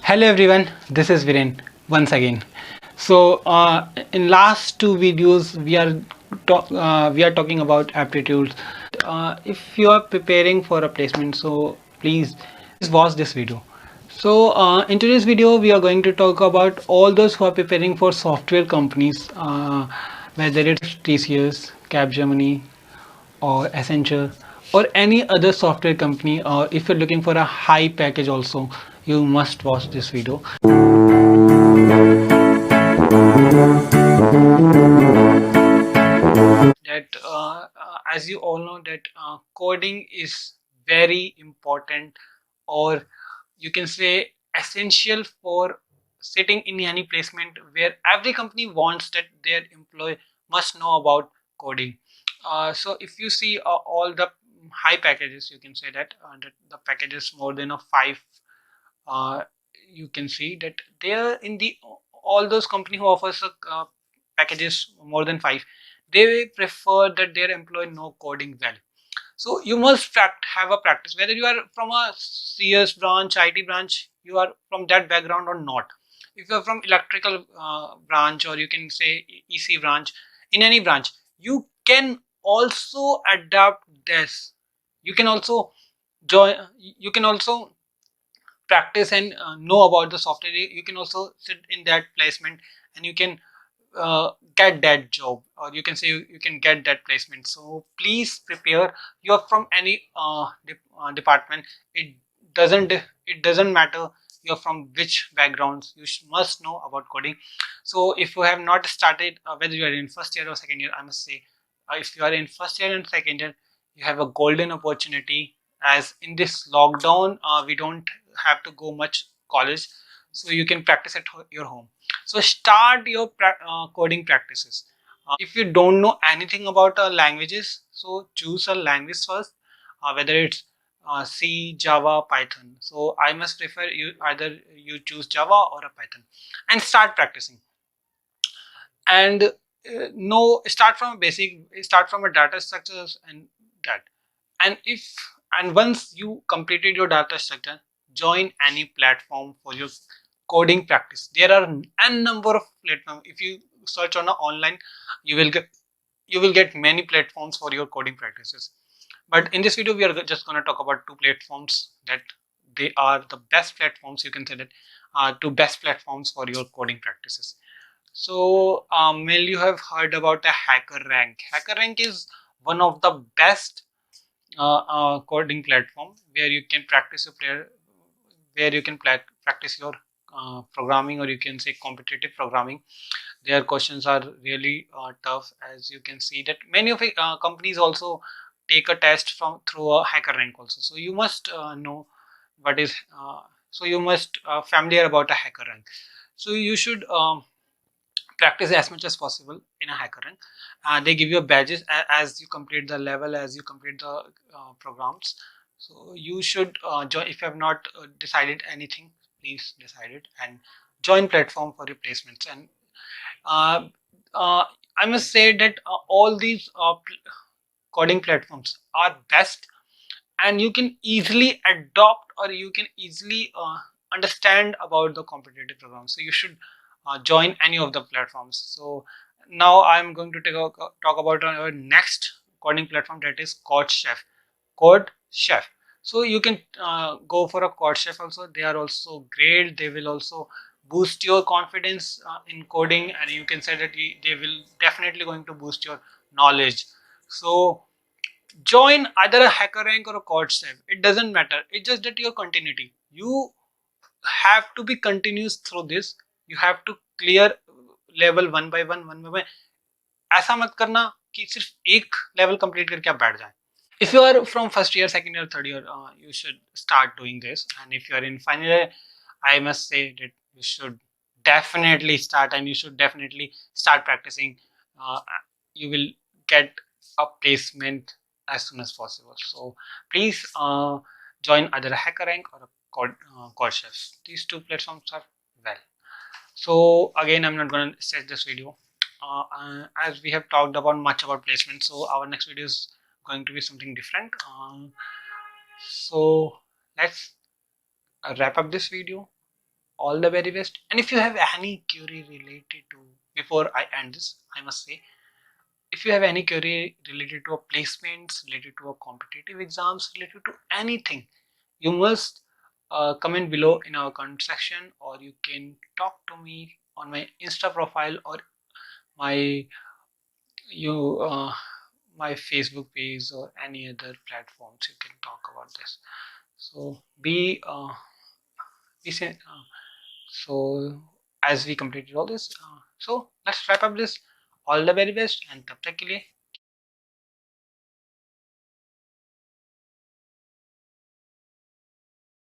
Hello everyone, this is Viren once again. In last two videos we are talking about aptitudes. If you are preparing for a placement, so please watch this video. In today's video we are going to talk about all those who are preparing for software companies, whether it's TCS, Capgemini, or Accenture, or any other software company, or if you're looking for a high package also, you must watch this video. That as you all know that coding is very important, or you can say essential for sitting in any placement where every company wants that their employee must know about coding. So if you see all the high packages, you can say that the packages more than a five, uh, you can see that they are in the all those company who offers packages more than five, they prefer that their employee know coding well. So you must have a practice, whether you are from a CS branch, IT branch, you are from that background or not. If you are from electrical branch, or you can say EC branch, in any branch, you can also adapt this. You can also join. You can also practice and know about the software. You can also sit in that placement, and you can get that job, or you can say you can get that placement. So please prepare. You are from any department, it doesn't matter you're from which backgrounds, you must know about coding. So if you have not started, whether you are in first year or second year, I must say, if you are in first year and second year, you have a golden opportunity, as in this lockdown we don't have to go much college, so you can practice at your home. So start your coding practices. If you don't know anything about languages, so choose a language first, whether it's C, Java, Python. So I must prefer you either you choose Java or a Python, and start practicing. And no, start from a basic, start from a data structures and that. And if and once you completed your data structure, join any platform for your coding practice. There are n number of platforms. If you search on a online, you will get many platforms for your coding practices. But in this video we are just going to talk about two platforms, that they are the best platforms, you can say that two best platforms for your coding practices. So Mel, you have heard about a hacker rank. Hacker rank is one of the best coding platform where you can practice your player, where you can practice your programming, or you can say competitive programming. Their questions are really tough, as you can see that many of the companies also take a test from through a hacker rank also. So you must know what is so you must familiar about a hacker rank. So you should practice as much as possible in a hacker rank. They give you badges as you complete the level, as you complete the programs. So you should join. If you have not decided anything, please decide it and join platform for replacements. And uh, uh, I must say that all these coding platforms are best, and you can easily adopt, or you can easily understand about the competitive programs. So you should join any of the platforms. So now I'm going to talk about our next coding platform, that is code chef. So you can go for a code chef also. They are also great. They will also boost your confidence in coding, and you can say that they will definitely going to boost your knowledge. So join either a hacker rank or a code chef. It doesn't matter. It's just that your continuity. You have to be continuous through this. You have to clear level one by one. ऐसा मत करना कि सिर्फ एक level complete करके आप बैठ जाएं. If you are from first year, second year, third year, you should start doing this. And if you are in final year, I must say that you should definitely start, and you should definitely start practicing. Uh, you will get a placement as soon as possible. So please join either a hacker rank or a code chef. These two platforms are well. So again, I'm not going to set this video. As we have talked about much about placement, so our next video is going to be something different. So let's wrap up this video. all the very best. And if you have any query related to, before I end this, I must say, if you have any query related to a placements, related to a competitive exams, related to anything, you must comment below in our comment section, or you can talk to me on my Insta profile, or my you my Facebook page, or any other platforms you can talk about this. So so as we completed all this, so let's wrap up this. All the very best, and tab tak ke liye